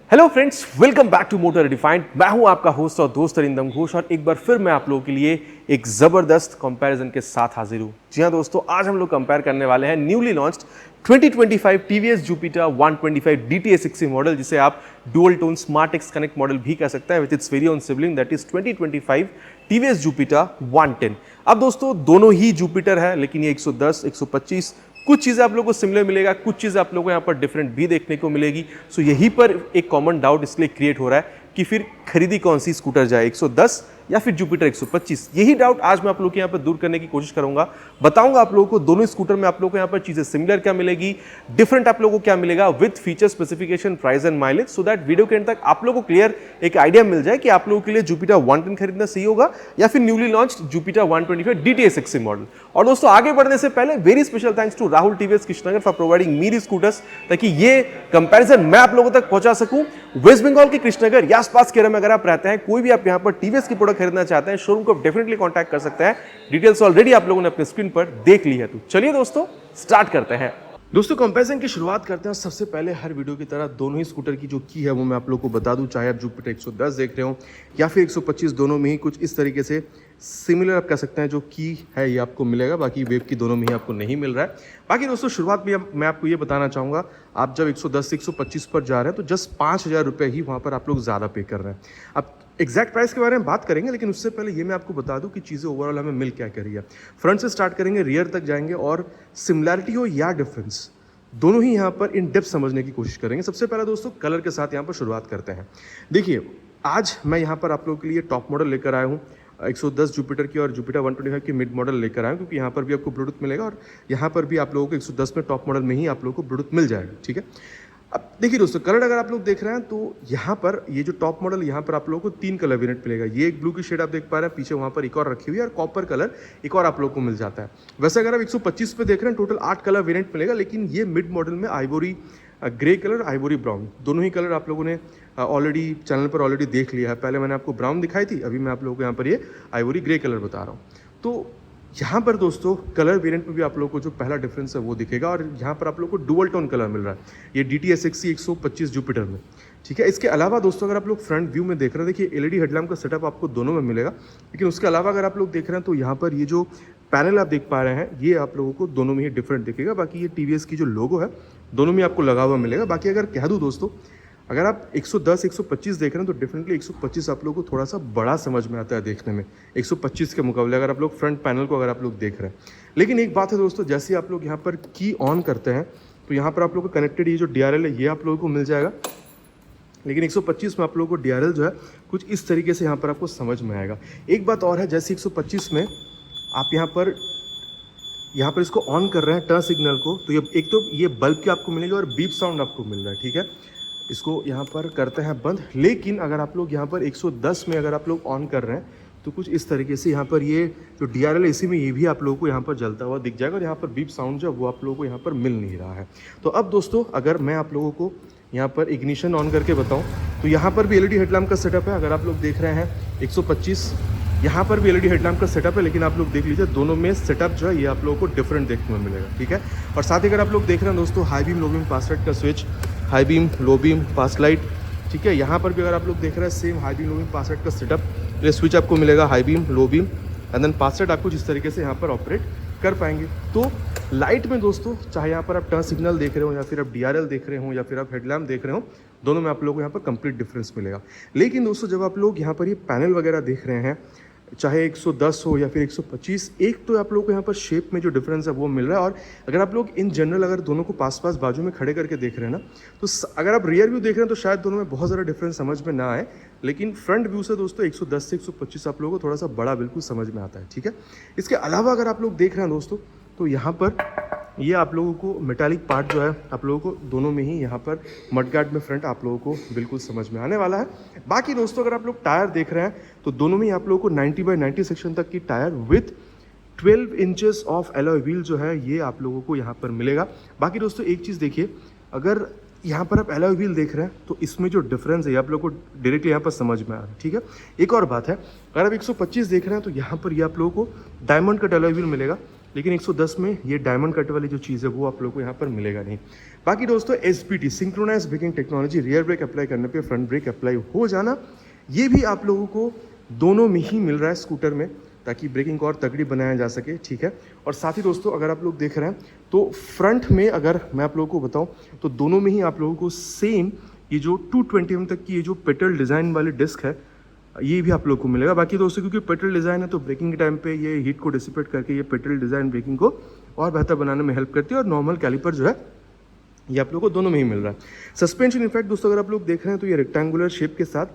Hello friends, welcome back to motor redefined. मैं हूं आपका होस्ट और दोस्त अरिंदम घोष और एक बार फिर मैं आप लोगों के लिए एक जबरदस्त कंपैरिजन के साथ हाजिर हूं। जी हां दोस्तों, आज हम लोग कंपेयर करने वाले हैं newly launched 2025 TVS Jupiter 125 DTS 60 model, जिसे आप dual tone smart x connect model भी कह सकते हैं, with its very own sibling that is 2025 TVS Jupiter 110। अब दोस्तों दोनों ही जुपिटर है, लेकिन ये 110, 125 कुछ चीज़ें आप लोगों को सिमिलर मिलेगा, कुछ चीज़ें आप लोगों को यहाँ पर डिफरेंट भी देखने को मिलेगी। सो यहीं पर एक कॉमन डाउट इसलिए क्रिएट हो रहा है कि फिर खरीदी कौन सी स्कूटर जाए, 110 या फिर जुपिटर 125। यही डाउट आज मैं आप लोगों के यहाँ पर दूर करने की कोशिश करूंगा। बताऊंगा आप लोगों को दोनों स्कूटर में आप लोगों को यहाँ पर चीज़ें सिमिलर क्या मिलेगी, डिफरेंट आप लोगों को क्या मिलेगा, with feature specification, price and mileage, so that video के एंड तक आप लोगों को क्लियर एक आइडिया मिल जाए कि आप लोगों के लिए जुपिटर 110 खरीदना सही होगा या फिर newly launch Jupiter 125 DTS 60 model. और दोस्तों आगे बढ़ने से पहले very special thanks to Rahul TVS Krishnanagar for providing me scooters, ताकि ये कंपैरिजन मैं आप लोगों तक पहुंचा सकूं। वेस्ट बंगाल के कृष्णनगर या आसपास के एरिया में अगर आप रहते हैं, कोई भी आप यहां पर टीवीएस की प्रोडक्ट खरीदना चाहते हैं, शोरूम को डेफिनेटली कांटेक्ट कर सकते हैं। डिटेल्स ऑलरेडी आप लोगों ने अपने स्क्रीन पर देख ली है। तो चलिए दोस्तों स्टार्ट करते हैं। दोस्तों कंपैरिजन की शुरुआत करते हैं। सबसे पहले हर वीडियो की तरह दोनों ही स्कूटर की जो की है वो मैं आप लोगों को बता दूं, चाहे आप जुपिटर 110 देख रहे हो या फिर 125, दोनों में ही कुछ इस तरीके से सिमिलर आप कह सकते हैं जो की है ये आपको मिलेगा। बाकी वेब की दोनों में ही आपको नहीं मिल रहा है। बाकी दोस्तों शुरुआत में मैं आपको ये बताना चाहूँगा, आप जब 110 से 125 पर जा रहे हैं तो जस्ट 5,000 रुपये ही वहाँ पर आप लोग ज़्यादा पे कर रहे हैं। अब एग्जैक्ट प्राइस के बारे में बात करेंगे, लेकिन उससे पहले ये मैं आपको बता दूं कि चीज़ें ओवरऑल हमें मिल क्या रही है। फ्रंट से स्टार्ट करेंगे, रियर तक जाएंगे और सिमिलैरिटी हो या डिफरेंस दोनों ही यहाँ पर इन डेप्थ समझने की कोशिश करेंगे। सबसे पहले दोस्तों कलर के साथ यहाँ पर शुरुआत करते हैं। देखिए आज मैं यहाँ पर आप लोगों के लिए टॉप मॉडल लेकर आया हूँ, 110 जुपिटर की और जुपिटर 125 की मिड मॉडल लेकर आया हूँ, क्योंकि यहाँ पर भी आपको ब्लूटूथ मिलेगा और यहाँ पर भी आप लोगों को 110 में टॉप मॉडल में ही आप लोगों को ब्लूटूथ मिल जाएगा। ठीक है, अब देखिए दोस्तों कलर अगर आप लोग देख रहे हैं तो यहाँ पर ये जो टॉप मॉडल यहाँ पर आप लोगों को 3 कलर वेरिएंट मिलेगा। ये एक ब्लू की शेड आप देख पा रहे हैं, पीछे वहाँ पर एक और रखी हुई है और कॉपर कलर एक और आप लोगों को मिल जाता है। वैसे अगर आप 125 पे देख रहे हैं टोटल 8 कलर वेरिएंट मिलेगा, लेकिन ये मिड मॉडल में ivory grey colour, ivory brown, दोनों ही कलर आप लोगों ने ऑलरेडी चैनल पर ऑलरेडी देख लिया है। पहले मैंने आपको ब्राउन दिखाई थी, अभी मैं आप लोगों को यहाँ पर ये आइवोरी ग्रे कलर बता रहा हूँ। तो यहाँ पर दोस्तों कलर वेरिएंट में भी आप लोगों को जो पहला डिफरेंस है वो दिखेगा और यहाँ पर आप लोगों को डुअल टोन कलर मिल रहा है ये DTS 125 जुपिटर में। ठीक है, इसके अलावा दोस्तों अगर आप लोग फ्रंट व्यू में देख रहे हैं, देखिए LED हेडलैम्प का सेटअप आपको दोनों में मिलेगा। लेकिन उसके अलावा अगर आप लोग देख रहे हैं तो यहाँ पर ये जो पैनल आप देख पा रहे हैं ये आप लोगों को दोनों में ही डिफरेंट दिखेगा। बाकी ये TVS की जो लोगो है दोनों में आपको लगा हुआ मिलेगा। बाकी अगर कह दूँ दोस्तों, अगर आप 110, 125 देख रहे हैं तो डेफिनेटली 125 आप लोगों को थोड़ा सा बड़ा समझ में आता है देखने में 125 के मुकाबले, अगर आप लोग फ्रंट पैनल को अगर आप लोग देख रहे हैं। लेकिन एक बात है दोस्तों, जैसे आप लोग यहाँ पर की ऑन करते हैं तो यहाँ पर आप लोगों को कनेक्टेड ये जो DRL है ये आप लोगों को मिल जाएगा। लेकिन 125 में आप लोगों को DRL जो है कुछ इस तरीके से यहाँ पर आपको समझ में आएगा। एक बात और है, जैसे 125 में आप यहाँ पर इसको ऑन कर रहे हैं टर्न सिग्नल को, तो ये एक तो ये बल्ब की आपको मिलेगी और बीप साउंड आपको मिल रहा है। ठीक है, इसको यहाँ पर करते हैं बंद। लेकिन अगर आप लोग यहाँ पर 110 में अगर आप लोग ऑन कर रहे हैं तो कुछ इस तरीके से यहाँ पर ये जो DRL AC में ये भी आप लोगों को यहाँ पर जलता हुआ दिख जाएगा और यहाँ पर बीप साउंड जो वो आप लोगों को यहाँ पर मिल नहीं रहा है। तो अब दोस्तों अगर मैं आप लोगों को यहाँ पर इग्निशन ऑन करके बताऊँ तो यहाँ पर भी LED हेडलैम्प का सेटअप है। अगर आप लोग देख रहे हैं 125, यहाँ पर भी LED हेडलैम्प का सेटअप है, लेकिन आप लोग देख लीजिए दोनों में सेटअप जो है ये आप लोगों को डिफरेंट देखने में मिलेगा। ठीक है, और साथ ही अगर आप लोग देख रहे हैं दोस्तों high beam low beam pass light का switch, high beam low beam pass light. ठीक है, यहाँ पर भी अगर आप लोग देख रहे हैं same high beam low beam pass light का सेटअप, ये स्विच आपको मिलेगा high beam low beam and then pass light आपको जिस तरीके से यहाँ पर ऑपरेट कर पाएंगे। तो लाइट में दोस्तों चाहे यहाँ पर आप टर्न सिग्नल देख रहे हो या फिर आप DRL देख रहे हो या फिर आप हेडलैम्प देख रहे हो, दोनों में आप लोगों को यहाँ पर कंप्लीट डिफरेंस मिलेगा। लेकिन दोस्तों जब आप लोग यहाँ पर ये पैनल वगैरह देख रहे हैं, चाहे 110 हो या फिर 125, एक तो आप लोगों को यहाँ पर शेप में जो डिफरेंस है वो मिल रहा है। और अगर आप लोग इन जनरल अगर दोनों को पास पास बाजू में खड़े करके देख रहे हैं ना, तो अगर आप रियर व्यू देख रहे हैं तो शायद दोनों में बहुत ज़्यादा डिफरेंस समझ में ना आए, लेकिन फ्रंट व्यू से दोस्तों 110 से 125 आप लोगों को थोड़ा सा बड़ा बिल्कुल समझ में आता है। ठीक है, इसके अलावा अगर आप लोग देख रहे हैं दोस्तों तो यहाँ पर ये आप लोगों को मेटालिक पार्ट जो है आप लोगों को दोनों में ही यहाँ पर मडगार्ड में फ्रंट आप लोगों को बिल्कुल समझ में आने वाला है। बाकी दोस्तों अगर आप लोग टायर देख रहे हैं तो दोनों में ही आप लोगों को 90/90 सेक्शन तक की tyre with 12 inches of alloy wheel जो है ये आप लोगों को यहाँ पर मिलेगा। बाकी दोस्तों एक चीज़ देखिए, अगर यहाँ पर आप एलॉय व्हील देख रहे हैं तो इसमें जो डिफरेंस है आप लोग को डायरेक्टली यहाँ पर समझ में आ रहा है। ठीक है, एक और बात है, अगर आप 125 देख रहे हैं तो यहाँ पर ये आप लोगों को डायमंड कट एलॉय व्हील मिलेगा, लेकिन 110 में ये डायमंड कट वाली जो चीज़ है वो आप लोगों को यहाँ पर मिलेगा नहीं। बाकी दोस्तों SBT synchronise braking technology, rear brake apply करने पे फ्रंट ब्रेक अप्लाई हो जाना, ये भी आप लोगों को दोनों में ही मिल रहा है स्कूटर में, ताकि ब्रेकिंग को और तगड़ी बनाया जा सके, ठीक है। और साथ ही दोस्तों अगर आप लोग देख रहे हैं तो फ्रंट में अगर मैं आप लोगों को बताऊं तो दोनों में ही आप लोगों को सेम ये जो 220 mm तक की ये जो पेटल डिज़ाइन वाली डिस्क है ये भी आप लोग को मिलेगा। बाकी दोस्तों क्योंकि पेट्रोल डिज़ाइन है तो ब्रेकिंग के टाइम पे ये हीट को डिसिपेट करके ये पेट्रोल डिज़ाइन ब्रेकिंग को और बेहतर बनाने में हेल्प करती है। और नॉर्मल कैलिपर जो है ये आप लोग को दोनों में ही मिल रहा है। सस्पेंशन इनफैक्ट दोस्तों अगर आप लोग देख रहे हैं तो ये रेक्टेंगुलर शेप के साथ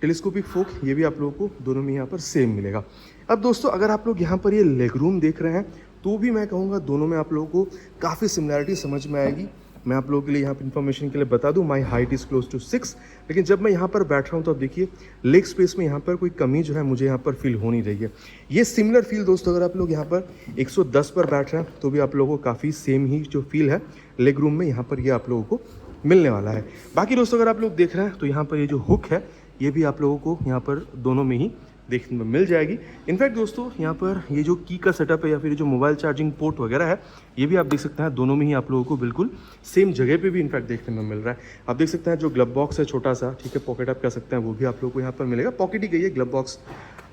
टेलीस्कोपिक फोक, ये भी आप लोगों को दोनों में यहाँ पर सेम मिलेगा। अब दोस्तों अगर आप लोग यहाँ पर ये लेग रूम देख रहे हैं तो भी मैं कहूँगा दोनों में आप लोगों को काफ़ी सिमिलैरिटी समझ में आएगी। मैं आप लोगों के लिए यहाँ पर इन्फॉर्मेशन के लिए बता दूँ, my height is close to 6, लेकिन जब मैं यहाँ पर बैठ रहा हूँ तो आप देखिए लेग स्पेस में यहाँ पर कोई कमी जो है मुझे यहाँ पर फील हो नहीं रही है। ये सिमिलर फील दोस्तों अगर आप लोग यहाँ पर 110 पर बैठ रहे हैं तो भी आप लोगों को काफ़ी सेम ही जो फील है लेग रूम में यहाँ पर ये आप लोगों को मिलने वाला है। बाकी दोस्तों अगर आप लोग देख रहे हैं तो यहाँ पर ये जो हुक है ये भी आप लोगों को यहाँ पर दोनों में ही देखने में मिल जाएगी। इनफैक्ट दोस्तों यहाँ पर ये जो की का सेटअप है या फिर जो मोबाइल चार्जिंग पोर्ट वगैरह है ये भी आप देख सकते हैं दोनों में ही आप लोगों को बिल्कुल सेम जगह पे भी इनफैक्ट देखने में मिल रहा है। आप देख सकते हैं जो ग्लव बॉक्स है छोटा सा, ठीक है, पॉकेट आप कह सकते हैं, वो भी आप लोगों को यहाँ पर मिलेगा। पॉकेट ही गई है ग्लव बॉक्स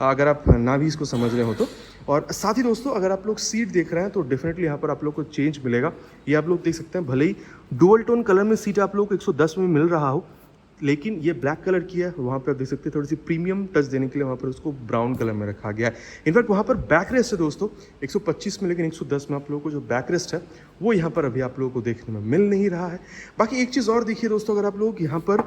अगर आप ना भी इसको समझ रहे हो तो। और साथ ही दोस्तों अगर आप लोग सीट देख रहे हैं तो डेफिनेटली यहाँ पर आप लोग को चेंज मिलेगा। ये आप लोग देख सकते हैं भले ही डुअल टोन कलर में सीट आप लोग को 110 में मिल रहा हो, लेकिन ये ब्लैक कलर की है। वहाँ पे आप देख सकते हैं थोड़ी सी प्रीमियम टच देने के लिए वहाँ पर उसको ब्राउन कलर में रखा गया है। इनफैक्ट वहाँ पर बैक रेस्ट है दोस्तों 125 में, लेकिन 110 में आप लोगों को जो बैक रेस्ट है वो यहाँ पर अभी आप लोगों को देखने में मिल नहीं रहा है। बाकी एक चीज़ और देखिए दोस्तों, अगर आप लोग यहाँ पर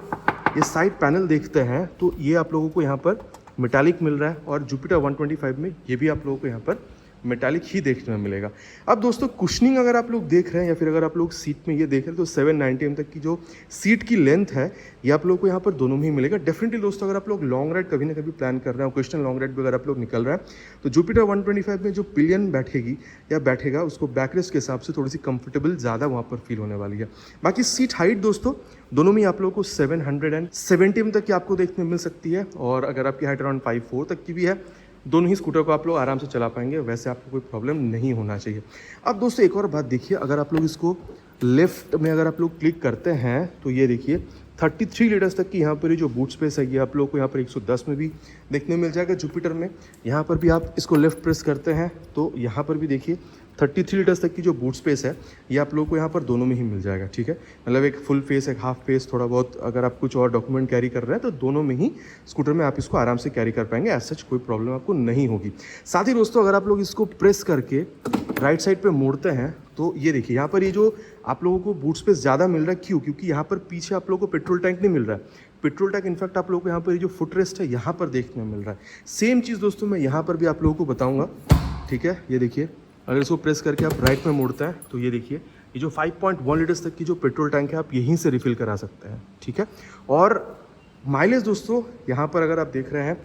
ये साइड पैनल देखते हैं तो ये आप लोगों को यहाँ पर मेटालिक मिल रहा है और जुपिटर 125 में ये भी आप लोगों को यहाँ पर मेटालिक ही देखने में मिलेगा। अब दोस्तों कुशनिंग अगर आप लोग देख रहे हैं या फिर अगर आप लोग सीट में ये देख रहे हैं तो 790 mm तक की जो सीट की लेंथ है ये आप लोग को यहाँ पर दोनों में ही मिलेगा। डेफिनेटली दोस्तों अगर आप लोग लॉन्ग राइड कभी ना कभी प्लान कर रहे हैं, ओकेशनल लॉन्ग राइड भी अगर आप लोग निकल रहे हैं तो जुपिटर 125 में जो पिलियन बैठेगी या बैठेगा उसको बैकरेस्ट के हिसाब से थोड़ी सी कंफर्टेबल ज़्यादा वहाँ पर फील होने वाली है। बाकी सीट हाइट दोस्तों दोनों में आप लोगों को 770 mm तक की आपको देखने मिल सकती है। और अगर आपकी हाइट अराउंड 5'4" तक की भी है, दोनों ही स्कूटर को आप लोग आराम से चला पाएंगे, वैसे आपको कोई प्रॉब्लम नहीं होना चाहिए। अब दोस्तों एक और बात देखिए, अगर आप लोग इसको लेफ्ट में अगर आप लोग क्लिक करते हैं तो ये देखिए 33 लीटर्स तक की यहाँ पर जो बूट स्पेस है ये आप लोग को यहाँ पर 110 में भी देखने मिल जाएगा जुपिटर में। यहाँ पर भी आप इसको लेफ्ट प्रेस करते हैं तो यहाँ पर भी देखिए 33 लीटर्स तक की जो बूट स्पेस है ये आप लोग को यहाँ पर दोनों में ही मिल जाएगा, ठीक है। मतलब एक फुल फेस, एक हाफ फेस, थोड़ा बहुत अगर आप कुछ और डॉक्यूमेंट कैरी कर रहे हैं तो दोनों में ही स्कूटर में आप इसको आराम से कैरी कर पाएंगे, एज सच कोई प्रॉब्लम आपको नहीं होगी। साथ ही दोस्तों अगर आप लोग इसको प्रेस करके राइट साइड पर मोड़ते हैं तो ये देखिए यहाँ पर ये जो आप लोगों को बूट स्पेस ज़्यादा मिल रहा है, क्यों? क्योंकि यहाँ पर पीछे आप लोगों को पेट्रोल टैंक नहीं मिल रहा है। पेट्रोल टैंक इनफैक्ट आप लोगों को यहाँ पर ये जो फुट रेस्ट है यहाँ पर देखने में मिल रहा है। सेम चीज़ दोस्तों मैं यहाँ पर भी आप लोगों को बताऊँगा, ठीक है। ये देखिए अगर इसको प्रेस करके आप राइट में मोड़ते हैं तो ये देखिए ये जो 5.1 लीटर्स तक की जो पेट्रोल टैंक है आप यहीं से रिफ़िल करा सकते हैं, ठीक है। और माइलेज दोस्तों यहाँ पर अगर आप देख रहे हैं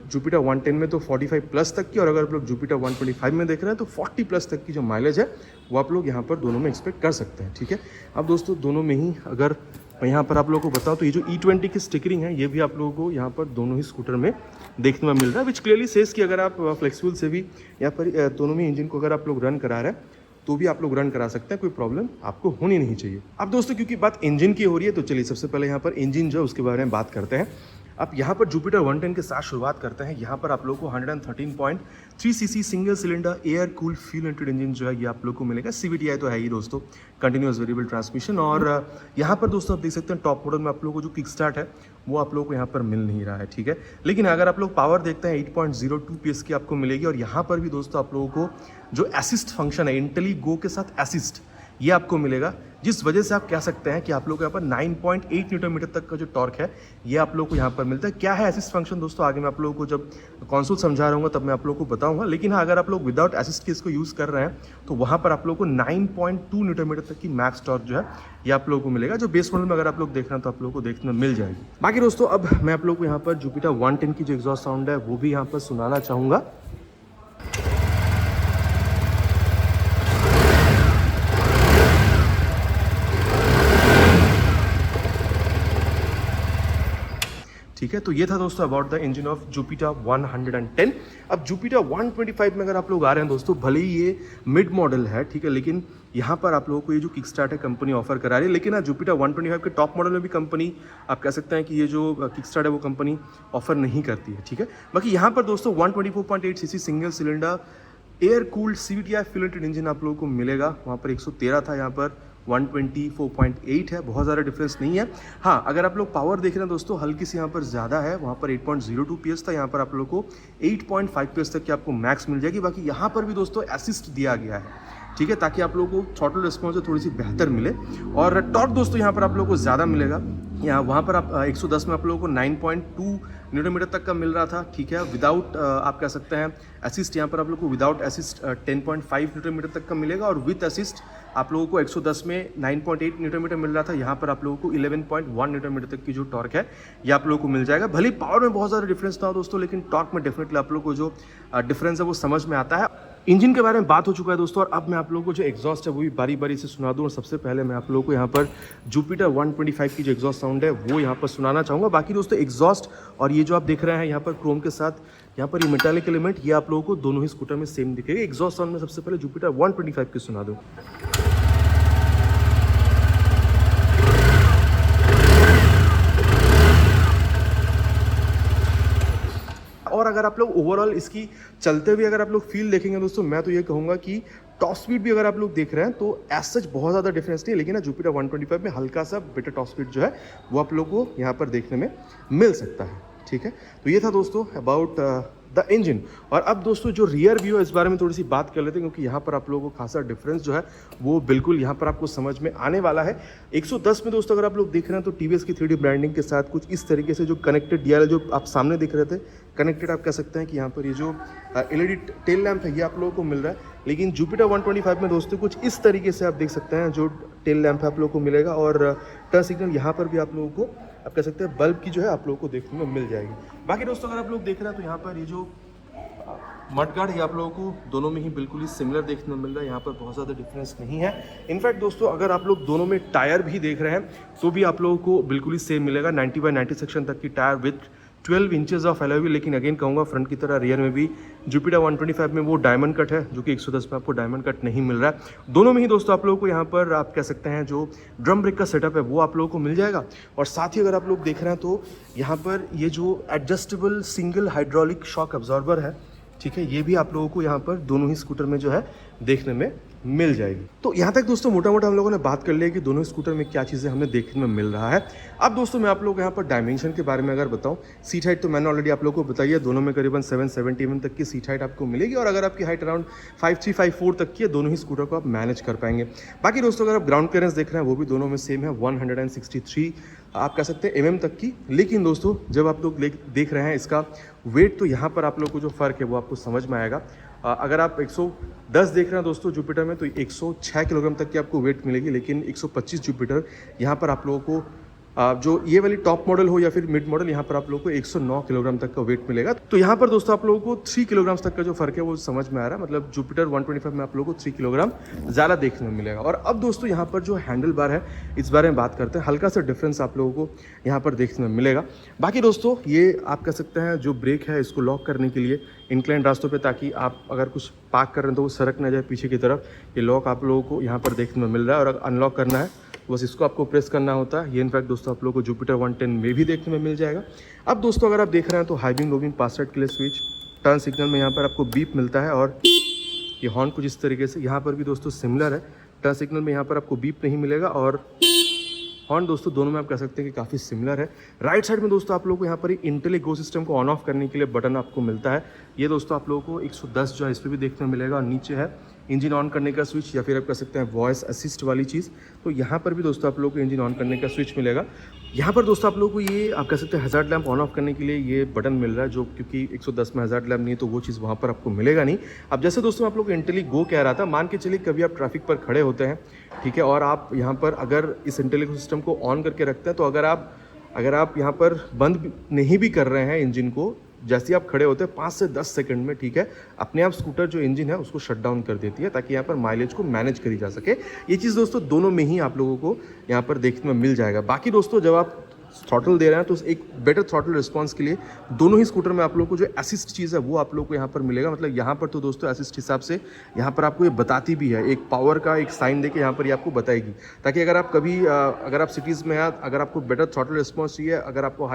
जुपिटर 110 में तो 45 प्लस तक की, और अगर आप लोग जुपिटर 125 में देख रहे हैं तो 40 प्लस तक की जो माइलेज है वो आप लोग यहाँ पर दोनों में एक्सपेक्ट कर सकते हैं, ठीक है। अब दोस्तों दोनों में ही अगर मैं यहाँ पर आप लोगों को बताऊँ तो ये जो E20 की स्टिकरिंग है ये भी आप लोगों को यहाँ पर दोनों ही स्कूटर में देखने में मिल रहा है, विच क्लियरली सेज कि अगर आप फ्लेक्सिबल से भी यहाँ पर दोनों में इंजन को अगर आप लोग रन करा रहे हैं तो भी आप लोग रन करा सकते हैं, कोई प्रॉब्लम आपको होनी नहीं चाहिए। अब दोस्तों क्योंकि बात इंजन की हो रही है तो चलिए सबसे पहले यहाँ पर इंजन जो है उसके बारे में बात करते हैं। अब यहाँ पर जुपिटर 110 के साथ शुरुआत करते हैं। यहाँ पर आप लोगों को 113.3 CC single cylinder air cool fuel injected engine जो है ये आप लोग को मिलेगा। CVTi तो है ही दोस्तों, कंटिन्यूअस वेरिएबल ट्रांसमिशन। और यहाँ पर दोस्तों आप देख सकते हैं टॉप मॉडल में आप लोगों को जो किक स्टार्ट है वो आप लोगों को यहाँ पर मिल नहीं रहा है, ठीक है। लेकिन अगर आप लोग पावर देखते हैं 8.02 PS की आपको मिलेगी। और यहाँ पर भी दोस्तों आप लोगों को जो असिस्ट फंक्शन है इंटेलीगो के साथ असिस्ट ये आपको मिलेगा, जिस वजह से आप कह सकते हैं कि आप लोग यहाँ पर 9.8 न्यूटन मीटर तक का जो टॉर्क है ये आप लोग को यहाँ पर मिलता है। क्या है असिस्ट फंक्शन दोस्तों आगे मैं आप लोगों को जब कंसोल समझा रहा हूँ तब मैं आप लोगों को बताऊंगा। लेकिन हाँ अगर आप लोग विदाउट असिस्ट के इसको यूज़ कर रहे हैं तो वहाँ पर आप लोग को 9.2 न्यूटन मीटर तक की मैक्स टॉर्क जो है ये आप लोगों को मिलेगा, जो बेस मॉडल में अगर आप लोग देख रहे हैं तो आप लोगों को देखने में मिल जाएगी। बाकी दोस्तों अब मैं आप लोग को यहाँ पर जुपिटर 110 की जो एग्जॉस्ट साउंड है वो भी यहाँ पर सुनाना चाहूँगा। ठीक है, तो ये था दोस्तों about the engine of Jupiter 110। अब जुपिटर 125 में अगर आप लोग आ रहे हैं दोस्तों, भले ही ये मिड मॉडल है, ठीक है, लेकिन यहाँ पर आप लोगों को ये जो किक स्टार्ट है कंपनी ऑफर करा रही है। लेकिन जुपिटर 125 के टॉप मॉडल में भी कंपनी आप कह सकते हैं कि ये जो किक स्टार्ट है वो कंपनी ऑफर नहीं करती है, ठीक है। बाकी यहाँ पर दोस्तों 124.8 CC single cylinder air cooled CVTi fuel engine आप लोगों को मिलेगा। वहाँ पर 113 था, यहाँ पर 124.8 है, बहुत ज़्यादा डिफरेंस नहीं है। हाँ, अगर आप लोग पावर देख रहे हैं दोस्तों, हल्की सी यहाँ पर ज़्यादा है, वहाँ पर 8.02 PS था, यहाँ पर आप लोग को 8.5 PS तक की आपको मैक्स मिल जाएगी। बाकी यहाँ पर भी दोस्तों असिस्ट दिया गया है, ठीक है, ताकि आप लोगों को थ्रॉटल रिस्पॉन्स थोड़ी सी बेहतर मिले। और टॉर्क दोस्तों यहाँ पर आप लोगों को ज़्यादा मिलेगा। यहाँ वहाँ पर आप 110 में आप लोगों को 9.2 न्यूटन तक का मिल रहा था, ठीक है, विदाउट आप कह सकते हैं असिस्ट। यहाँ पर आप लोग को विदाउट असिस्ट 10.5 न्यूटन तक का मिलेगा, और विथ असिस्ट आप लोगों को 110 में 9.8 न्यूटन मिल रहा था। यहाँ पर आप लोगों को 11.1 न्यूटन तक की जो टॉर्क है ये आप लोगों को मिल जाएगा। भले पावर में बहुत ज़्यादा डिफरेंस ना हो दोस्तों, लेकिन टॉर्क में डेफिनेटली आप लोगों को जो डिफरेंस है वो समझ में आता है। इंजन के बारे में बात हो चुका है दोस्तों, और अब मैं आप लोगों को जो एग्जॉस्ट है वो भी बारी बारी से सुना दूँ। और सबसे पहले मैं आप लोगों को यहाँ पर जुपिटर 125 की जो एग्जॉस्ट साउंड है वो यहाँ पर सुनाना चाहूँगा। बाकी दोस्तों एग्जॉस्ट और ये जो आप देख रहे हैं यहाँ पर क्रोम के साथ यहाँ पर ये मेटालिक एलिमेंट, ये आप लोगों को दोनों ही स्कूटर में सेम दिखेगा। एग्जॉस्ट साउंड में सबसे पहले जुपिटर 125 की सुना दूँ। और अगर आप लोग ओवरऑल इसकी चलते हुए अगर आप लोग फील देखेंगे दोस्तों, मैं तो ये कहूँगा कि टॉप स्पीड भी अगर आप लोग देख रहे हैं तो एज सच बहुत ज़्यादा डिफरेंस नहीं है, लेकिन जुपिटर 125 में हल्का सा बेटर टॉप स्पीड जो है वो आप लोग को यहाँ पर देखने में मिल सकता है, ठीक है। तो ये था दोस्तों अबाउट द इंजन। और अब दोस्तों जो रियर व्यू है इस बारे में थोड़ी सी बात कर लेते हैं, क्योंकि यहाँ पर आप लोगों को खासा डिफरेंस जो है वो बिल्कुल यहाँ पर आपको समझ में आने वाला है। 110 में दोस्तों अगर आप लोग देख रहे हैं तो TVS की 3D ब्रांडिंग के साथ कुछ इस तरीके से जो कनेक्टेड DRL जो आप सामने दिख रहे थे, कनेक्टेड आप कह सकते हैं कि यहाँ पर ये जो LED टेल लैंप है ये आप लोगों को मिल रहा है। लेकिन जुपिटर 125 में दोस्तों कुछ इस तरीके से आप देख सकते हैं जो टेल लैंप है आप लोगों को मिलेगा, और टर्न सिग्नल यहाँ पर भी आप लोगों को आप कह सकते हैं बल्ब की जो है आप लोगों को देखने में मिल जाएगी। बाकी दोस्तों अगर आप लोग देख रहे हैं तो यहाँ पर ये जो मडगार्ड है आप लोगों को दोनों में ही बिल्कुल ही सिमिलर देखने में मिल रहा है, यहाँ पर बहुत ज़्यादा डिफरेंस नहीं है। इनफैक्ट दोस्तों अगर आप लोग दोनों में टायर भी देख रहे हैं तो भी आप लोगों को बिल्कुल ही सेम मिलेगा, 90/90 सेक्शन तक की tyre with 12 inches of alloy wheel. लेकिन अगेन कहूँगा फ्रंट की तरह रियर में भी जुपिटर 125 में वो डायमंड कट है, जो कि 110 में आपको डायमंड कट नहीं मिल रहा है। दोनों में ही दोस्तों आप लोगों को यहाँ पर आप कह सकते हैं जो ड्रम ब्रेक का सेटअप है वो आप लोगों को मिल जाएगा। और साथ ही अगर आप लोग देख रहे हैं तो यहाँ पर ये जो adjustable single hydraulic shock absorber है, ठीक है, ये भी आप लोगों को यहाँ पर दोनों ही स्कूटर में जो है देखने में मिल जाएगी। तो यहाँ तक दोस्तों मोटा मोटा हम लोगों ने बात कर लिया कि दोनों स्कूटर में क्या चीज़ें हमें देखने में मिल रहा है। अब दोस्तों मैं आप लोग यहाँ पर डायमेंशन के बारे में अगर बताऊँ, सीट हाइट तो मैंने ऑलरेडी आप लोगों को बताई है, दोनों में करीबन 770 mm तक की सीट हाइट आपको मिलेगी। और अगर आपकी हाइट अराउंड 5354 तक की है, दोनों ही स्कूटर को आप मैनेज कर पाएंगे। बाकी दोस्तों अगर आप ग्राउंड क्लियरेंस देख रहे हैं वो भी दोनों में सेम है, 163 आप कह सकते हैं mm तक की। लेकिन दोस्तों जब आप लोग देख रहे हैं इसका वेट, तो यहाँ पर आप लोग को जो फ़र्क है वो आपको समझ में आएगा। अगर आप 110 देख रहे हैं दोस्तों जुपिटर में तो 106 किलोग्राम तक की आपको वेट मिलेगी, लेकिन 125 जुपिटर यहाँ पर आप लोगों को जो ये वाली टॉप मॉडल हो या फिर मिड मॉडल, यहाँ पर आप लोगों को 109 किलोग्राम तक का वेट मिलेगा। तो यहाँ पर दोस्तों आप लोगों को 3 किलोग्राम तक का जो फर्क है वो समझ में आ रहा है, मतलब जुपिटर 125 में आप लोगों को 3 किलोग्राम ज़्यादा देखने में मिलेगा। और अब दोस्तों यहाँ पर जो हैंडल बार है इस बारे में बात करते हैं, हल्का सा डिफरेंस आप लोगों को यहाँ पर देखने में मिलेगा। बाकी दोस्तों ये आप कह सकते हैं जो ब्रेक है इसको लॉक करने के लिए इंक्लाइन रास्तों पे, ताकि आप अगर कुछ पार्क कर रहे हैं तो वो सरक ना जाए पीछे की तरफ, ये लॉक आप लोगों को यहाँ पर देखने में मिल रहा है। और अगर अनलॉक करना है बस इसको आपको प्रेस करना होता है। ये इनफैक्ट दोस्तों आप लोगों को जुपिटर 110 में भी देखने में मिल जाएगा। अब दोस्तों अगर आप देख रहे हैं तो हाई बीम लो बीम पास साइड के लिए स्विच, टर्न सिग्नल में यहाँ पर आपको बीप मिलता है, और ये हॉर्न कुछ इस तरीके से यहाँ पर भी दोस्तों सिमिलर है। टर्न सिग्नल में यहाँ पर आपको बीप नहीं मिलेगा, और हॉर्न दोस्तों दोनों में आप कह सकते हैं कि काफ़ी सिमिलर है। राइट साइड में दोस्तों आप लोगों को यहाँ पर इंटेल इको सिस्टम को ऑन ऑफ करने के लिए बटन आपको मिलता है। ये दोस्तों आप लोगों को 110 जो है इस पर भी देखने में मिलेगा। और नीचे है इंजन ऑन करने का स्विच, या फिर आप कह सकते हैं वॉइस असिस्ट वाली चीज़, तो यहाँ पर भी दोस्तों आप लोगों को इंजन ऑन करने का स्विच मिलेगा। यहाँ पर दोस्तों आप लोगों को ये आप कह सकते हैं हज़ार्ड लैंप ऑन ऑफ करने के लिए ये बटन मिल रहा है, जो क्योंकि 110 में हज़ार्ड लैंप नहीं है तो वो चीज़ वहाँ पर आपको मिलेगा नहीं। अब जैसे दोस्तों आप लोग इंटेली गो कह रहा था, मान के चलिए कभी आप ट्रैफिक पर खड़े होते हैं, ठीक है, और आप यहाँ पर अगर इस इंटेली सिस्टम को ऑन करके रखते हैं, तो अगर आप यहाँ पर बंद नहीं भी कर रहे हैं इंजन को, जैसे ही आप खड़े होते हैं 5 से 10 सेकंड में, ठीक है, अपने आप स्कूटर जो इंजन है उसको शट डाउन कर देती है, ताकि यहाँ पर माइलेज को मैनेज करी जा सके। ये चीज़ दोस्तों दोनों में ही आप लोगों को यहाँ पर देखने में मिल जाएगा। बाकी दोस्तों जब आप थ्रॉटल दे रहे हैं तो एक बेटर थ्रॉटल रिस्पॉन्स के लिए दोनों ही स्कूटर में आप लोगों को जो असिस्ट चीज़ है वो आप लोगों को यहाँ पर मिलेगा। मतलब यहाँ पर तो दोस्तों असिस्ट हिसाब से यहाँ पर आपको ये बताती भी है, एक पावर का एक साइन देके यहाँ पर ये आपको बताएगी, ताकि अगर आप कभी अगर आप सिटीज़ में अगर आपको बेटर थ्रॉटल रिस्पॉन्स चाहिए, अगर आपको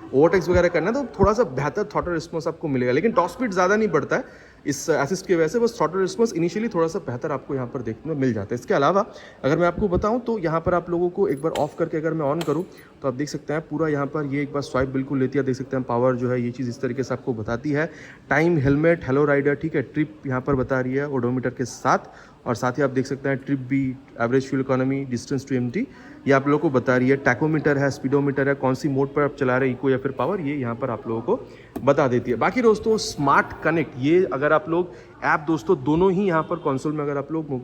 ओवरटेक्स वगैरह करना है तो थोड़ा सा बेहतर थ्रॉटल रिस्पॉन्स आपको मिलेगा। लेकिन टॉप स्पीड ज़्यादा नहीं बढ़ता है इस असिस्ट की वजह से, बस थ्रॉटल रिस्पॉन्स इनिशियली थोड़ा सा बेहतर आपको यहाँ पर देखने में मिल जाता है। इसके अलावा अगर मैं आपको बताऊँ तो यहाँ पर आप लोगों को एक बार ऑफ करके अगर मैं ऑन करूँ तो आप देख सकते हैं पूरा यहाँ पर ये एक बार स्वाइप बिल्कुल लेती है। देख सकते हैं पावर जो है ये चीज़ इस तरीके से आपको बताती है। टाइम, हेलमेट, हेलो राइडर, ठीक है, ट्रिप यहाँ पर बता रही है ओडोमीटर के साथ, और साथ ही आप देख सकते हैं ट्रिप भी, average fuel economy, distance to empty, ये आप लोगों को बता रही है। टैकोमीटर है, स्पीडोमीटर है, कौन सी मोड पर आप चला रहे हैं, इको या फिर पावर, ये यहाँ पर आप लोगों को बता देती है। बाकी दोस्तों स्मार्ट कनेक्ट, ये अगर आप लोग ऐप दोस्तों दोनों ही यहाँ पर कंसोल में अगर आप लोग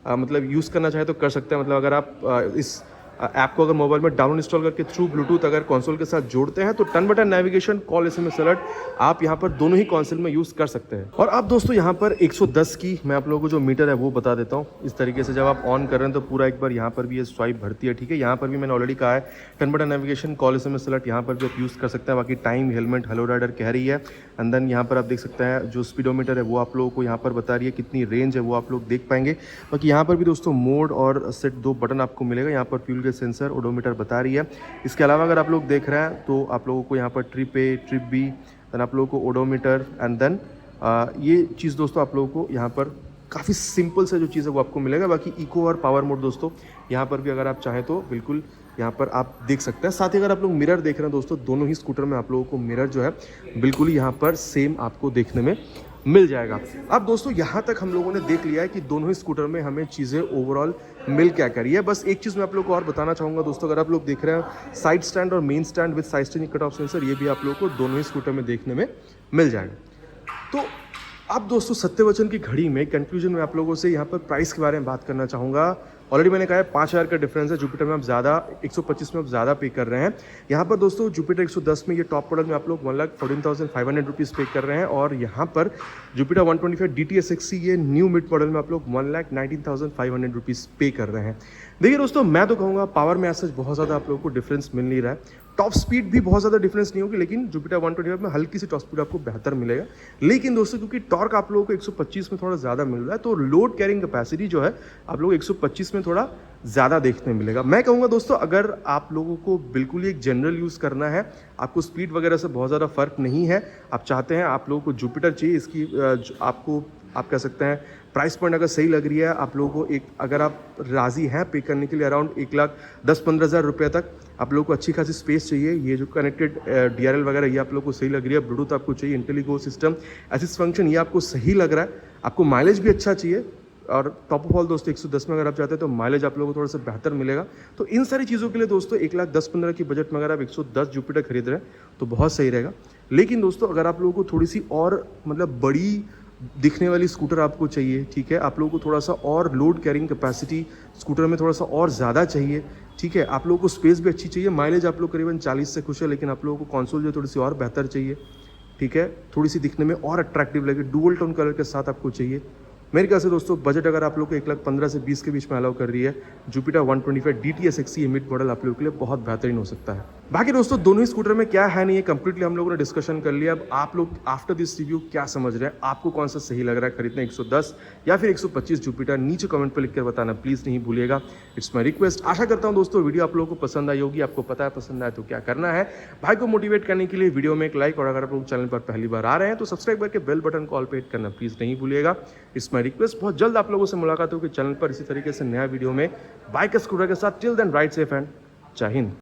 मतलब यूज़ करना चाहे तो कर सकते हैं। मतलब अगर आप इस ऐप को अगर मोबाइल में डाउनलोड इंस्टॉल करके थ्रू ब्लूटूथ अगर कंसोल के साथ जोड़ते हैं तो turn button navigation, call, SMS alert आप यहाँ पर दोनों ही कंसोल में यूज़ कर सकते हैं। और अब दोस्तों यहाँ पर 110 की मैं आप लोगों को जो मीटर है वो बता देता हूँ। इस तरीके से जब आप ऑन कर रहे हैं तो पूरा एक बार यहाँ पर भी ये स्वाइप भरती है, ठीक है। यहाँ पर भी मैंने ऑलरेडी कहा है turn button navigation, call, SMS alert यहाँ पर भी आप यूज़ कर सकते हैं। बाकी टाइम, हेलमेट, हेलो राइडर कह रही है। एंड देन यहाँ पर आप देख सकते हैं जो स्पीडोमीटर है वो आप लोगों को यहाँ पर बता रही है, कितनी रेंज है वो आप लोग देख पाएंगे। बाकी यहाँ पर भी दोस्तों मोड और सेट 2 बटन आपको मिलेगा। यहाँ पर फ्यूल के सेंसर, ओडोमीटर बता रही है। इसके अलावा अगर आप लोग देख रहे हैं तो आप लोगों को यहाँ पर trip A, trip B, then आप लोगों को ओडोमीटर, एंड देन ये चीज़ दोस्तों आप लोगों को यहाँ पर काफ़ी सिंपल से जो चीज़ है वो आपको मिलेगा। बाकी इको और पावर मोड दोस्तों यहाँ पर भी अगर आप चाहें तो बिल्कुल यहाँ पर आप देख सकते हैं। साथ ही अगर आप लोग मिरर देख रहे हैं दोस्तों, दोनों ही स्कूटर में आप लोगों को मिरर जो है बिल्कुल यहाँ पर सेम आपको देखने में मिल जाएगा। अब दोस्तों यहाँ तक हम लोगों ने देख लिया है कि दोनों ही स्कूटर में हमें चीज़ें ओवरऑल मिल क्या कर रही है। बस एक चीज़ मैं आप लोगों को और बताना चाहूँगा दोस्तों, अगर आप लोग देख रहे हैं साइड स्टैंड और main stand with side standing cut off sensor, ये भी आप लोगों को दोनों ही स्कूटर में देखने में मिल जाएगा। तो अब दोस्तों सत्यवचन की घड़ी में कंक्लूजन में आप लोगों से यहाँ पर प्राइस के बारे में बात करना चाहूँगा। ऑलरेडी मैंने कहा है 5000 का डिफरेंस है, जुपिटर में आप ज़्यादा 125 में आप ज़्यादा पे कर रहे हैं। यहाँ पर दोस्तों जुपिटर 110 में ये टॉप मॉडल में आप लोग 1,14,500 रुपीज़ पे कर रहे हैं, और यहाँ पर जुपिटर 125 DTS XC ये न्यू मिड मॉडल में आप लोग 1,19,500 रुपीज़ पे कर रहे हैं। देखिए दोस्तों मैं तो कहूँगा पावर में ऐसा बहुत ज़्यादा आप लोगों को डिफरेंस मिल नहीं रहा है, टॉप स्पीड भी बहुत ज़्यादा डिफरेंस नहीं होगी, लेकिन जुपिटर 125 में हल्की सी टॉप स्पीड आपको बेहतर मिलेगा। लेकिन दोस्तों क्योंकि टॉर्क आप लोगों को 125 में थोड़ा ज़्यादा मिल रहा है, तो लोड कैरिंग कैपेसिटी जो है आप लोग 125 में थोड़ा ज़्यादा देखने मिलेगा। मैं कहूँगा दोस्तों अगर आप लोगों को बिल्कुल ही एक जनरल यूज़ करना है, आपको स्पीड वगैरह से बहुत ज़्यादा फ़र्क नहीं है, आप चाहते हैं आप लोगों को जुपिटर चाहिए, इसकी आपको आप कह सकते हैं प्राइस पॉइंट अगर सही लग रही है आप लोगों को, एक अगर आप राज़ी हैं पे करने के लिए अराउंड 1,10-15,000 रुपये तक, आप लोगों को अच्छी खासी स्पेस चाहिए, ये जो कनेक्टेड DRL वगैरह ये आप लोगों को सही लग रही है, ब्लूटूथ आपको चाहिए, इंटेलिगो सिस्टम, असिस्ट फंक्शन ये आपको सही लग रहा है, आपको माइलेज भी अच्छा चाहिए, और टॉप ऑफ ऑल दोस्तों 110 में अगर आप चाहते हैं तो माइलेज आप लोगों को थोड़ा सा बेहतर मिलेगा। तो इन सारी चीज़ों के लिए दोस्तों 1,10-15 की बजट में अगर आप 110 जुपिटर खरीद रहे हैं तो बहुत सही रहेगा। लेकिन दोस्तों अगर आप लोगों को थोड़ी सी और मतलब बड़ी दिखने वाली स्कूटर आपको चाहिए, ठीक है, आप लोगों को थोड़ा सा और लोड कैरिंग कैपेसिटी स्कूटर में थोड़ा सा और ज़्यादा चाहिए, ठीक है, आप लोगों को स्पेस भी अच्छी चाहिए, माइलेज आप लोग करीबन 40 से खुश है, लेकिन आप लोगों को कंसोल जो थोड़ी सी और बेहतर चाहिए, ठीक है, थोड़ी सी दिखने में और अट्रैक्टिव लगे, डुअल टोन कलर के साथ आपको चाहिए। मेरे ख्याल से दोस्तों बजट अगर आप लोग को 1,15,000 से 20 के बीच में अलाउ कर रही है, Jupiter 125 DTS XC mid model आप लोगों के लिए बहुत बेहतरीन हो सकता है। बाकी दोस्तों दोनों ही स्कूटर में क्या है नहीं है कंप्लीटली हम लोगों ने डिस्कशन कर लिया। अब आप लोग आफ्टर दिस रिव्यू क्या समझ रहे हैं, आपको कौन सा सही लग रहा है खरीदना, 110 या फिर 125 जुपिटर, नीचे कमेंट पर लिखकर बताना प्लीज़ नहीं भूलिएगा, इट्स माई रिक्वेस्ट। आशा करता हूँ दोस्तों वीडियो आप लोगों को पसंद आई होगी, आपको पता है पसंद आए तो क्या करना है, भाई को मोटिवेट करने के लिए वीडियो में एक लाइक, और अगर आप लोग चैनल पर पहली बार आ रहे हैं तो सब्सक्राइब करके बेल बटन कॉल पे हिट करना प्लीज़ नहीं भूलिएगा, इट्स माई रिक्वेस्ट। बहुत जल्द आप लोगों से मुलाकात होगी चैनल पर इसी तरीके से नया वीडियो में बाइक स्कूटर के साथ। Till then ride safe and जय हिंद।